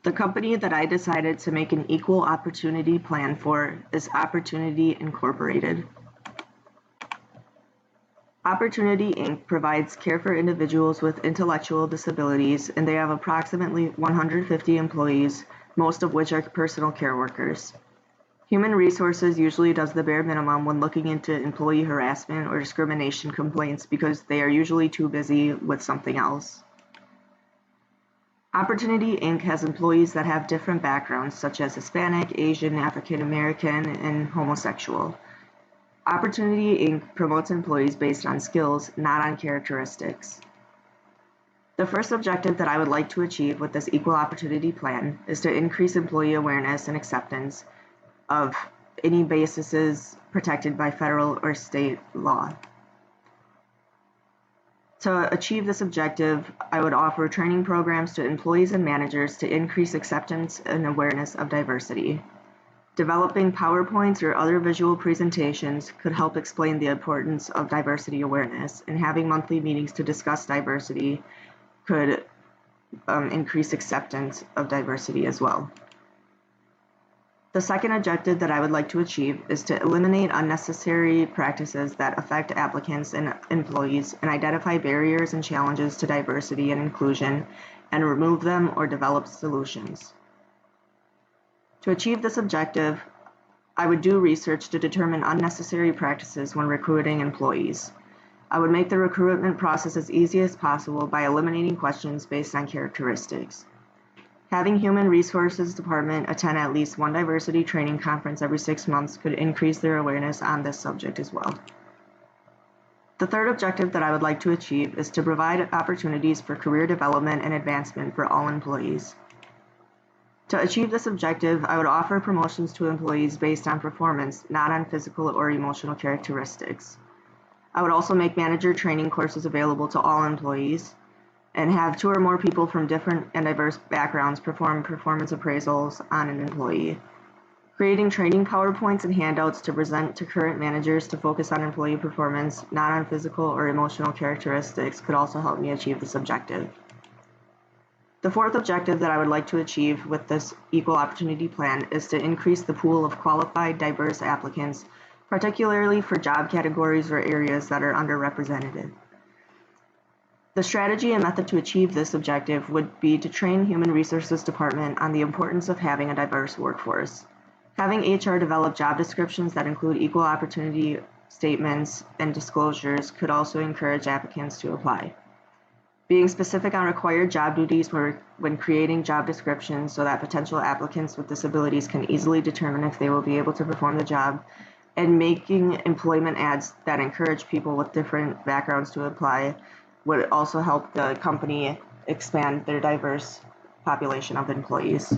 The company that I decided to make an equal opportunity plan for is Opportunity Incorporated. Opportunity Inc. provides care for individuals with intellectual disabilities, and they have approximately 150 employees, most of which are personal care workers. Human Resources usually does the bare minimum when looking into employee harassment or discrimination complaints because they are usually too busy with something else. Opportunity Inc. has employees that have different backgrounds, such as Hispanic, Asian, African American, and homosexual. Opportunity Inc. promotes employees based on skills, not on characteristics. The first objective that I would like to achieve with this equal opportunity plan is to increase employee awareness and acceptance of any bases protected by federal or state law. To achieve this objective, I would offer training programs to employees and managers to increase acceptance and awareness of diversity. Developing PowerPoints or other visual presentations could help explain the importance of diversity awareness, and having monthly meetings to discuss diversity could increase acceptance of diversity as well. The second objective that I would like to achieve is to eliminate unnecessary practices that affect applicants and employees and identify barriers and challenges to diversity and inclusion and remove them or develop solutions. To achieve this objective, I would do research to determine unnecessary practices when recruiting employees. I would make the recruitment process as easy as possible by eliminating questions based on characteristics. Having Human Resources Department attend at least one diversity training conference every 6 months could increase their awareness on this subject as well. The third objective that I would like to achieve is to provide opportunities for career development and advancement for all employees. To achieve this objective, I would offer promotions to employees based on performance, not on physical or emotional characteristics. I would also make manager training courses available to all employees, and have 2 or more people from different and diverse backgrounds perform performance appraisals on an employee. Creating training PowerPoints and handouts to present to current managers to focus on employee performance, not on physical or emotional characteristics, could also help me achieve this objective. The fourth objective that I would like to achieve with this equal opportunity plan is to increase the pool of qualified, diverse applicants, particularly for job categories or areas that are underrepresented. The strategy and method to achieve this objective would be to train Human Resources Department on the importance of having a diverse workforce. Having HR develop job descriptions that include equal opportunity statements and disclosures could also encourage applicants to apply. Being specific on required job duties when creating job descriptions so that potential applicants with disabilities can easily determine if they will be able to perform the job, and making employment ads that encourage people with different backgrounds to apply would also help the company expand their diverse population of employees.